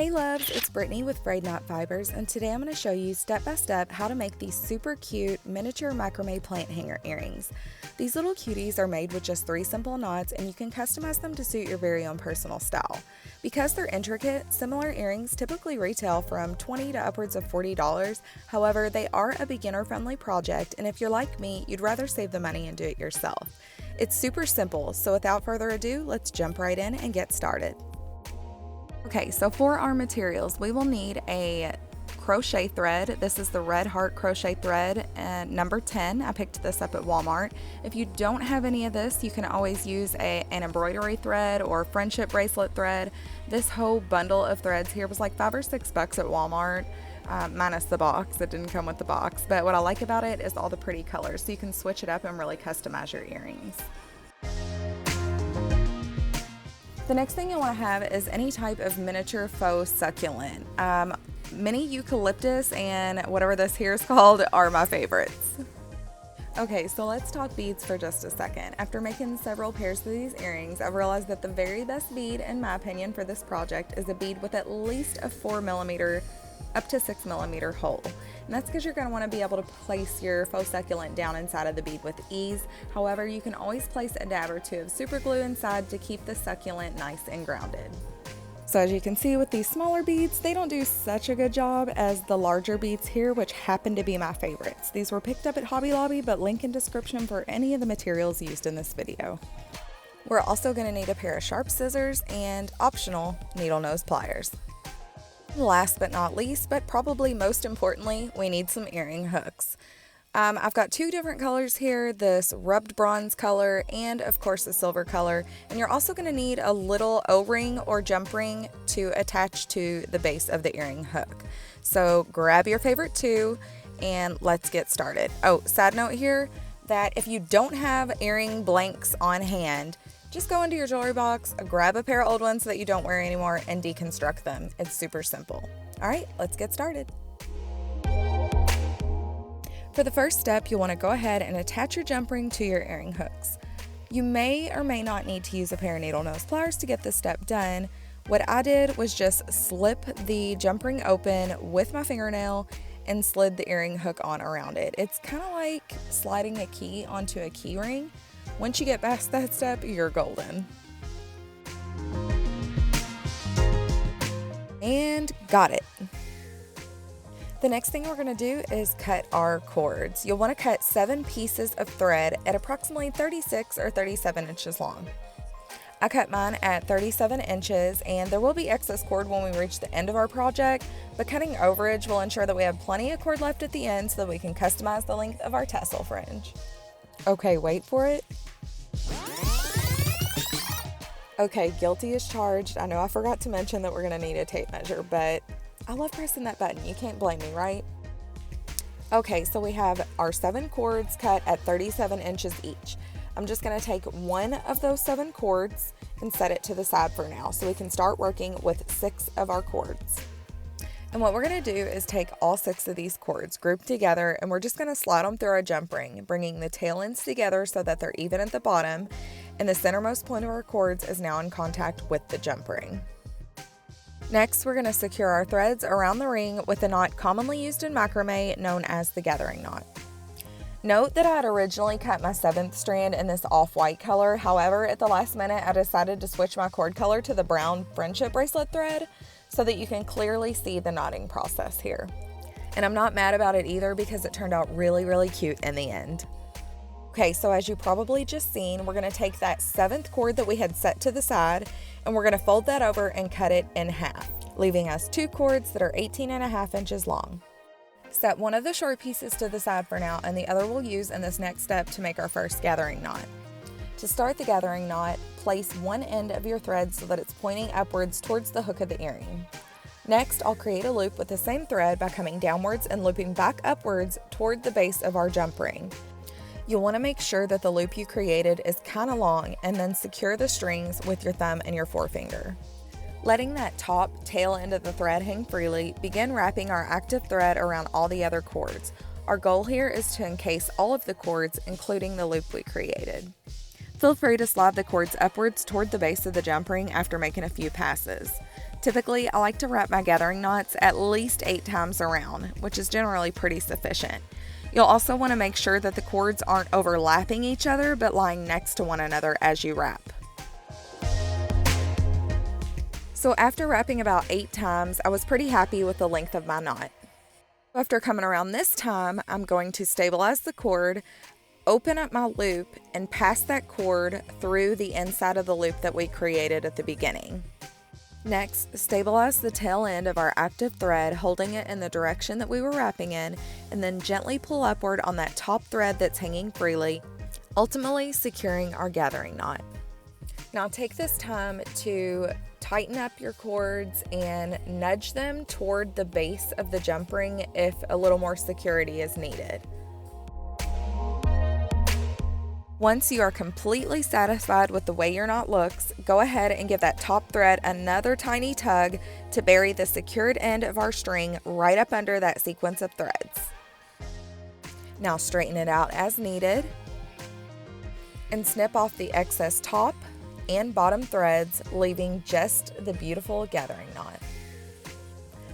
Hey loves, it's Brittany with Braid Knot Fibers, and today I'm going to show you step by step how to make these super cute miniature macrame plant hanger earrings. These little cuties are made with just 3 simple knots, and you can customize them to suit your very own personal style. Because they're intricate, similar earrings typically retail from $20 to upwards of $40. However, they are a beginner-friendly project, and if you're like me, you'd rather save the money and do it yourself. It's super simple, so without further ado, let's jump right in and get started. Okay, so for our materials, we will need a crochet thread. This is the Red Heart crochet thread, number 10. I picked this up at Walmart. If you don't have any of this, you can always use an embroidery thread or friendship bracelet thread. This whole bundle of threads here was like $5 or $6 at Walmart, minus the box. It didn't come with the box, but what I like about it is all the pretty colors, so you can switch it up and really customize your earrings. The next thing you want to have is any type of miniature faux succulent. Mini eucalyptus and whatever this here is called are my favorites. Okay, so let's talk beads for just a second. After making several pairs of these earrings, I've realized that the very best bead, in my opinion, for this project is a bead with at least a 4mm up to 6mm hole. And that's because you're going to want to be able to place your faux succulent down inside of the bead with ease. However, you can always place a dab or 2 of super glue inside to keep the succulent nice and grounded. So as you can see with these smaller beads, they don't do such a good job as the larger beads here, which happen to be my favorites. These were picked up at Hobby Lobby, but link in description for any of the materials used in this video. We're also going to need a pair of sharp scissors and optional needle nose pliers. Last but not least, but probably most importantly, we need some earring hooks. I've got 2 different colors here, this rubbed bronze color and of course the silver color, and you're also going to need a little O-ring or jump ring to attach to the base of the earring hook. So grab your favorite 2 and let's get started. Oh, side note here, that if you don't have earring blanks on hand, just go into your jewelry box, grab a pair of old ones that you don't wear anymore, and deconstruct them. It's super simple. All right, let's get started. For the first step, you'll want to go ahead and attach your jump ring to your earring hooks. You may or may not need to use a pair of needle nose pliers to get this step done. What I did was just slip the jump ring open with my fingernail and slid the earring hook on around it. It's kind of like sliding a key onto a key ring. Once you get past that step, you're golden. And got it. The next thing we're going to do is cut our cords. You'll want to cut 7 pieces of thread at approximately 36 or 37 inches long. I cut mine at 37 inches, and there will be excess cord when we reach the end of our project, but cutting overage will ensure that we have plenty of cord left at the end so that we can customize the length of our tassel fringe. Okay, wait for it. Okay, guilty as charged. I know I forgot to mention that we're going to need a tape measure, but I love pressing that button. You can't blame me, right? Okay, so we have our 7 cords cut at 37 inches each. I'm just going to take one of those 7 cords and set it to the side for now so we can start working with 6 of our cords. And what we're going to do is take all 6 of these cords grouped together, and we're just going to slide them through our jump ring, bringing the tail ends together so that they're even at the bottom, and the centermost point of our cords is now in contact with the jump ring. Next, we're going to secure our threads around the ring with a knot commonly used in macrame known as the gathering knot. Note that I had originally cut my 7th strand in this off-white color. However, at the last minute, I decided to switch my cord color to the brown friendship bracelet thread so that you can clearly see the knotting process here. And I'm not mad about it either because it turned out really, really cute in the end. Okay, so as you probably just seen, we're going to take that 7th cord that we had set to the side, and we're going to fold that over and cut it in half, leaving us 2 cords that are 18.5 inches long. Set one of the short pieces to the side for now, and the other we'll use in this next step to make our first gathering knot. To start the gathering knot, place one end of your thread so that it's pointing upwards towards the hook of the earring. Next, I'll create a loop with the same thread by coming downwards and looping back upwards toward the base of our jump ring. You'll want to make sure that the loop you created is kind of long, and then secure the strings with your thumb and your forefinger. Letting that top tail end of the thread hang freely, begin wrapping our active thread around all the other cords. Our goal here is to encase all of the cords, including the loop we created. Feel free to slide the cords upwards toward the base of the jump ring after making a few passes. Typically, I like to wrap my gathering knots at least 8 times around, which is generally pretty sufficient. You'll also want to make sure that the cords aren't overlapping each other but lying next to one another as you wrap. So after wrapping about 8 times, I was pretty happy with the length of my knot. After coming around this time, I'm going to stabilize the cord, open up my loop, and pass that cord through the inside of the loop that we created at the beginning. Next, stabilize the tail end of our active thread, holding it in the direction that we were wrapping in, and then gently pull upward on that top thread that's hanging freely, ultimately securing our gathering knot. Now take this time to tighten up your cords and nudge them toward the base of the jump ring if a little more security is needed. Once you are completely satisfied with the way your knot looks, go ahead and give that top thread another tiny tug to bury the secured end of our string right up under that sequence of threads. Now straighten it out as needed and snip off the excess top and bottom threads, leaving just the beautiful gathering knot.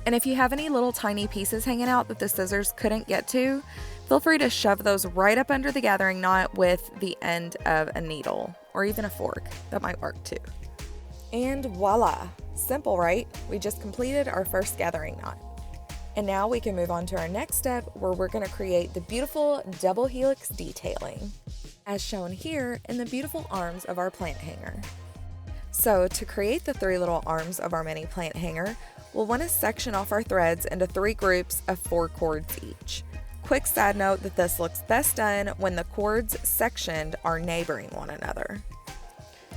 And if you have any little tiny pieces hanging out that the scissors couldn't get to, feel free to shove those right up under the gathering knot with the end of a needle or even a fork. That might work too. And voila! Simple, right? We just completed our first gathering knot. And now we can move on to our next step where we're going to create the beautiful double helix detailing, as shown here in the beautiful arms of our plant hanger. So to create the 3 little arms of our mini plant hanger, we'll want to section off our threads into 3 groups of 4 cords each. Quick side note that this looks best done when the cords sectioned are neighboring one another.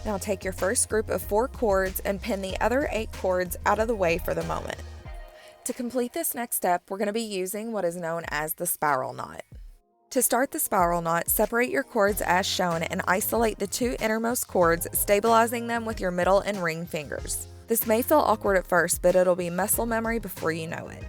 Now take your first group of 4 cords and pin the other 8 cords out of the way for the moment. To complete this next step, we're going to be using what is known as the spiral knot. To start the spiral knot, separate your cords as shown and isolate the 2 innermost cords, stabilizing them with your middle and ring fingers. This may feel awkward at first, but it'll be muscle memory before you know it.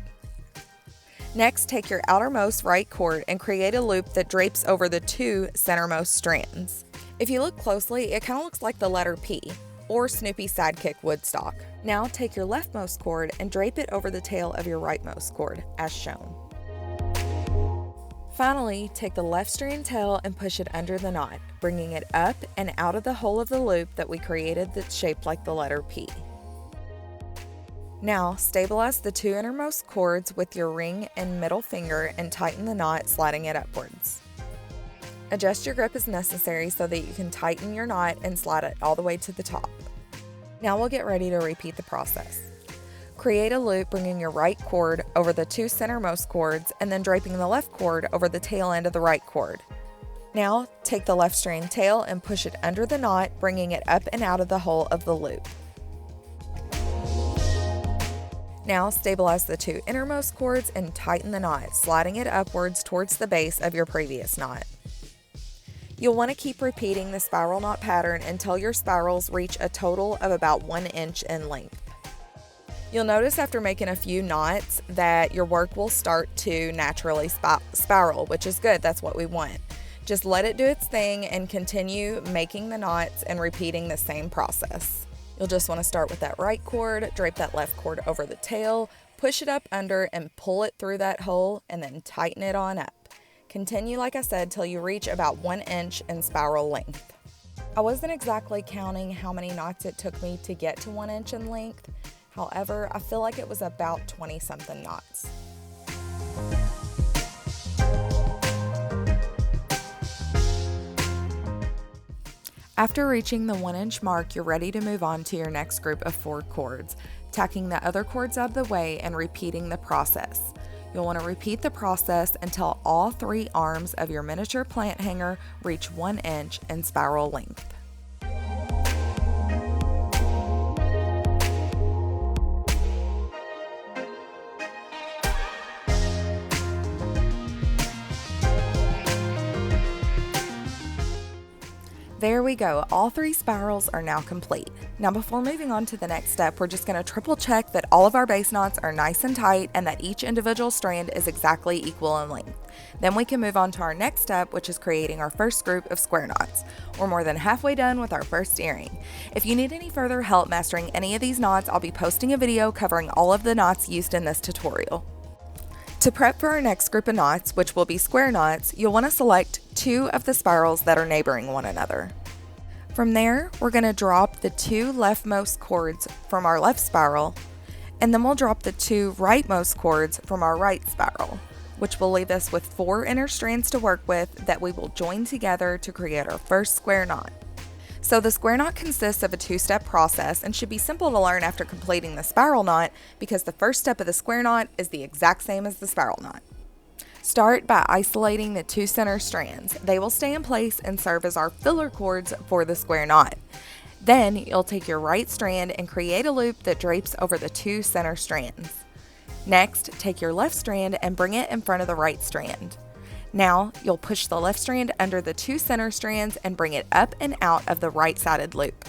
Next, take your outermost right cord and create a loop that drapes over the 2 centermost strands. If you look closely, it kind of looks like the letter P, or Snoopy's sidekick Woodstock. Now take your leftmost cord and drape it over the tail of your rightmost cord, as shown. Finally, take the left strand tail and push it under the knot, bringing it up and out of the hole of the loop that we created that's shaped like the letter P. Now, stabilize the 2 innermost cords with your ring and middle finger and tighten the knot, sliding it upwards. Adjust your grip as necessary so that you can tighten your knot and slide it all the way to the top. Now we'll get ready to repeat the process. Create a loop bringing your right cord over the 2 centermost cords and then draping the left cord over the tail end of the right cord. Now, take the left strand tail and push it under the knot, bringing it up and out of the hole of the loop. Now stabilize the 2 innermost cords and tighten the knot, sliding it upwards towards the base of your previous knot. You'll want to keep repeating the spiral knot pattern until your spirals reach a total of about 1 inch in length. You'll notice after making a few knots that your work will start to naturally spiral, which is good. That's what we want. Just let it do its thing and continue making the knots and repeating the same process. You'll just want to start with that right cord, drape that left cord over the tail, push it up under and pull it through that hole and then tighten it on up. Continue, like I said, till you reach about 1 inch in spiral length. I wasn't exactly counting how many knots it took me to get to 1 inch in length. However, I feel like it was about 20 something knots. After reaching the 1 inch mark, you're ready to move on to your next group of 4 cords, tacking the other cords out of the way and repeating the process. You'll want to repeat the process until all 3 arms of your miniature plant hanger reach 1 inch in spiral length. There we go, all 3 spirals are now complete. Now before moving on to the next step, we're just going to triple check that all of our base knots are nice and tight and that each individual strand is exactly equal in length. Then we can move on to our next step, which is creating our first group of square knots. We're more than halfway done with our first earring. If you need any further help mastering any of these knots, I'll be posting a video covering all of the knots used in this tutorial. To prep for our next group of knots, which will be square knots, you'll want to select 2 of the spirals that are neighboring one another. From there, we're going to drop the 2 leftmost cords from our left spiral, and then we'll drop the 2 rightmost cords from our right spiral, which will leave us with 4 inner strands to work with that we will join together to create our first square knot. So the square knot consists of a 2-step process and should be simple to learn after completing the spiral knot because the first step of the square knot is the exact same as the spiral knot. Start by isolating the 2 center strands. They will stay in place and serve as our filler cords for the square knot. Then you'll take your right strand and create a loop that drapes over the 2 center strands. Next, take your left strand and bring it in front of the right strand. Now, you'll push the left strand under the 2 center strands and bring it up and out of the right-sided loop.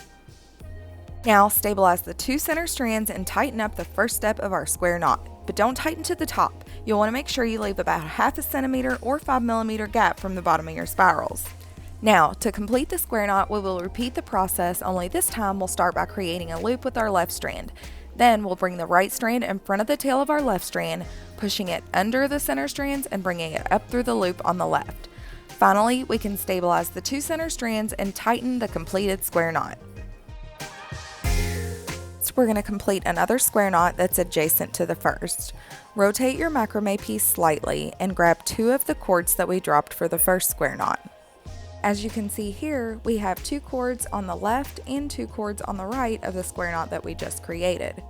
Now, stabilize the 2 center strands and tighten up the first step of our square knot, but don't tighten to the top. You'll want to make sure you leave about a ½ centimeter or 5mm gap from the bottom of your spirals. Now, to complete the square knot, we will repeat the process, only this time we'll start by creating a loop with our left strand. Then we'll bring the right strand in front of the tail of our left strand, pushing it under the center strands and bringing it up through the loop on the left. Finally, we can stabilize the 2 center strands and tighten the completed square knot. So we're going to complete another square knot that's adjacent to the first. Rotate your macrame piece slightly and grab 2 of the cords that we dropped for the first square knot. As you can see here, we have 2 cords on the left and 2 cords on the right of the square knot that we just created.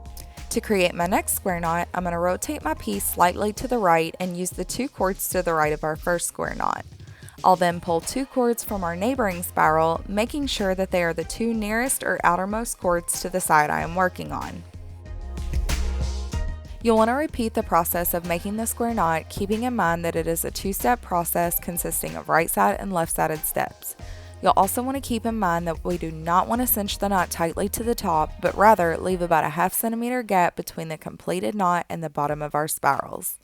To create my next square knot, I'm going to rotate my piece slightly to the right and use the 2 cords to the right of our first square knot. I'll then pull 2 cords from our neighboring spiral, making sure that they are the 2 nearest or outermost cords to the side I am working on. You'll want to repeat the process of making the square knot, keeping in mind that it is a 2-step process consisting of right side and left sided steps. You'll also want to keep in mind that we do not want to cinch the knot tightly to the top, but rather leave about a ½ centimeter gap between the completed knot and the bottom of our spirals.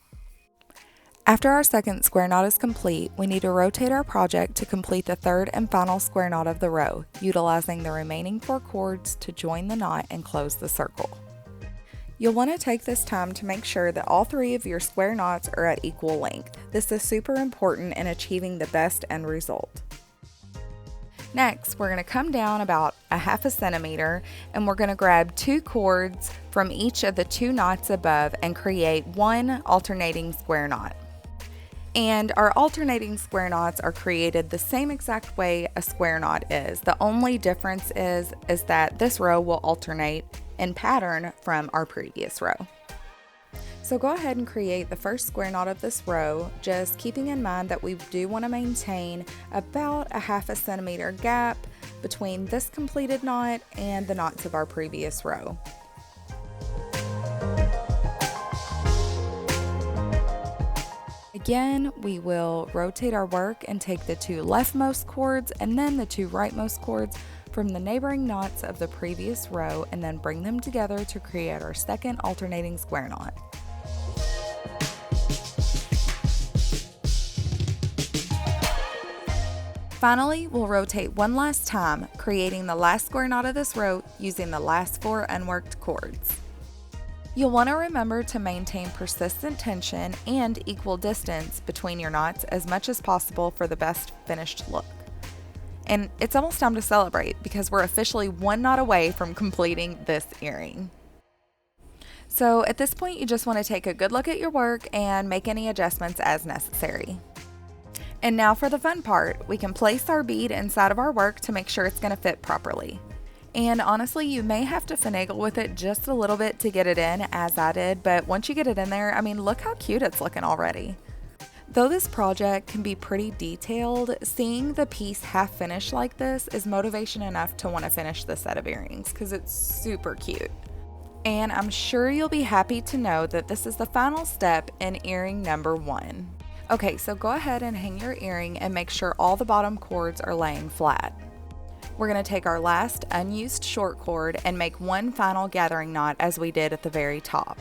After our second square knot is complete, we need to rotate our project to complete the third and final square knot of the row, utilizing the remaining 4 cords to join the knot and close the circle. You'll want to take this time to make sure that all 3 of your square knots are at equal length. This is super important in achieving the best end result. Next, we're going to come down about a ½ centimeter and we're going to grab 2 cords from each of the 2 knots above and create 1 alternating square knot. And our alternating square knots are created the same exact way a square knot is. The only difference is that this row will alternate in pattern from our previous row. So go ahead and create the first square knot of this row, just keeping in mind that we do want to maintain about a ½ centimeter gap between this completed knot and the knots of our previous row. Again, we will rotate our work and take the 2 leftmost cords and then the 2 rightmost cords from the neighboring knots of the previous row and then bring them together to create our second alternating square knot. Finally, we'll rotate one last time, creating the last square knot of this row using the last 4 unworked cords. You'll want to remember to maintain persistent tension and equal distance between your knots as much as possible for the best finished look. And it's almost time to celebrate because we're officially 1 knot away from completing this earring. So at this point, you just want to take a good look at your work and make any adjustments as necessary. And now for the fun part, we can place our bead inside of our work to make sure it's going to fit properly. And honestly, you may have to finagle with it just a little bit to get it in, as I did, but once you get it in there, I mean, look how cute it's looking already. Though this project can be pretty detailed, seeing the piece half finished like this is motivation enough to want to finish this set of earrings because it's super cute. And I'm sure you'll be happy to know that this is the final step in earring number 1. Okay, so go ahead and hang your earring and make sure all the bottom cords are laying flat. We're going to take our last unused short cord and make one final gathering knot as we did at the very top.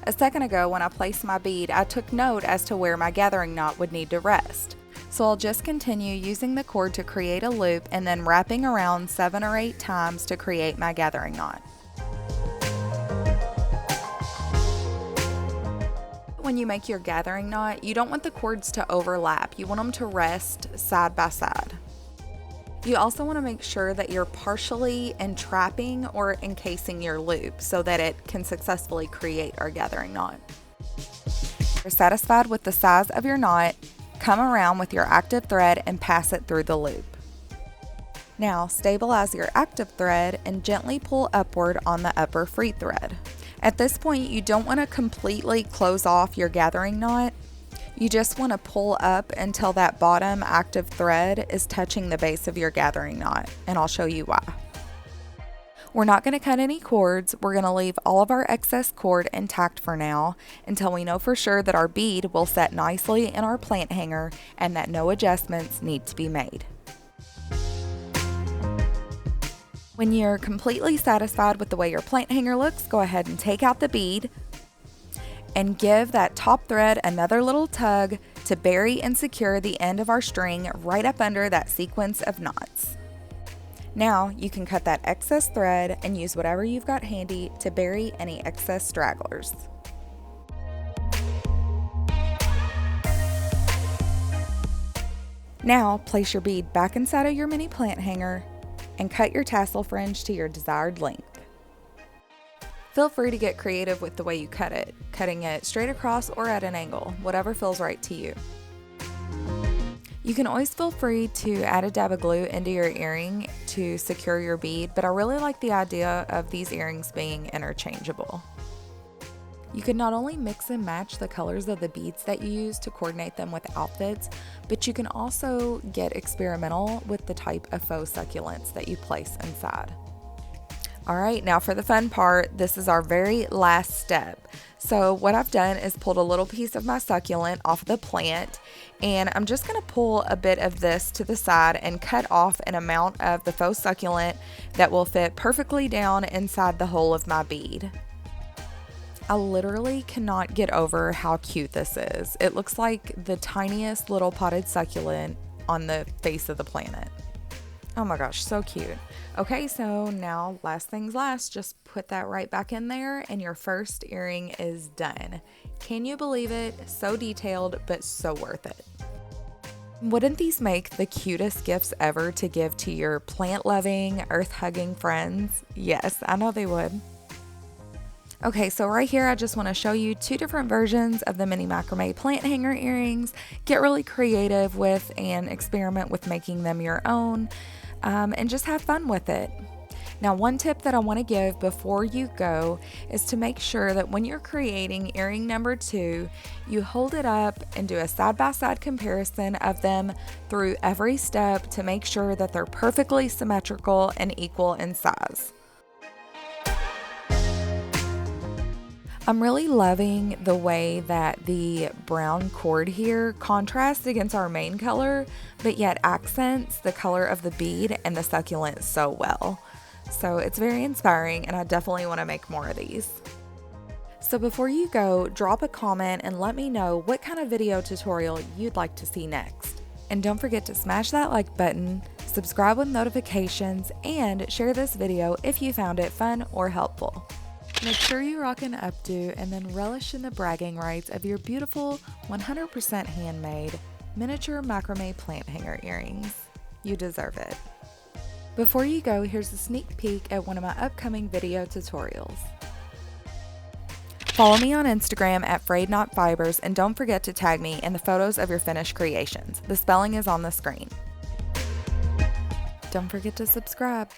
A second ago when I placed my bead, I took note as to where my gathering knot would need to rest. So I'll just continue using the cord to create a loop and then wrapping around 7 or 8 times to create my gathering knot. When you make your gathering knot, you don't want the cords to overlap. You want them to rest side by side. You also want to make sure that you're partially entrapping or encasing your loop so that it can successfully create our gathering knot. If you're satisfied with the size of your knot, come around with your active thread and pass it through the loop. Now stabilize your active thread and gently pull upward on the upper free thread. At this point, you don't want to completely close off your gathering knot. You just want to pull up until that bottom active thread is touching the base of your gathering knot, and I'll show you why. We're not going to cut any cords. We're going to leave all of our excess cord intact for now until we know for sure that our bead will set nicely in our plant hanger and that no adjustments need to be made. When you're completely satisfied with the way your plant hanger looks, go ahead and take out the bead and give that top thread another little tug to bury and secure the end of our string right up under that sequence of knots. Now you can cut that excess thread and use whatever you've got handy to bury any excess stragglers. Now place your bead back inside of your mini plant hanger and cut your tassel fringe to your desired length. Feel free to get creative with the way you cut it, cutting it straight across or at an angle, whatever feels right to you. You can always feel free to add a dab of glue into your earring to secure your bead, but I really like the idea of these earrings being interchangeable. You can not only mix and match the colors of the beads that you use to coordinate them with outfits, but you can also get experimental with the type of faux succulents that you place inside. All right, now for the fun part, this is our very last step. So what I've done is pulled a little piece of my succulent off the plant, and I'm just gonna pull a bit of this to the side and cut off an amount of the faux succulent that will fit perfectly down inside the hole of my bead. I literally cannot get over how cute this is. It looks like the tiniest little potted succulent on the face of the planet. Oh my gosh, so cute. Okay, so now last things last, just put that right back in there and your first earring is done. Can you believe it? So detailed, but so worth it. Wouldn't these make the cutest gifts ever to give to your plant-loving, earth-hugging friends? Yes, I know they would. Okay, so right here, I just want to show you 2 different versions of the mini macrame plant hanger earrings. Get really creative with and experiment with making them your own, and just have fun with it. Now, one tip that I want to give before you go is to make sure that when you're creating earring number 2, you hold it up and do a side-by-side comparison of them through every step to make sure that they're perfectly symmetrical and equal in size. I'm really loving the way that the brown cord here contrasts against our main color, but yet accents the color of the bead and the succulent so well. So it's very inspiring, and I definitely want to make more of these. So before you go, drop a comment and let me know what kind of video tutorial you'd like to see next. And don't forget to smash that like button, subscribe with notifications, and share this video if you found it fun or helpful. Make sure you rock an updo and then relish in the bragging rights of your beautiful 100% handmade miniature macrame plant hanger earrings. You deserve it. Before you go, here's a sneak peek at one of my upcoming video tutorials. Follow me on Instagram at Frayed Knot Fibers, and don't forget to tag me in the photos of your finished creations. The spelling is on the screen. Don't forget to subscribe.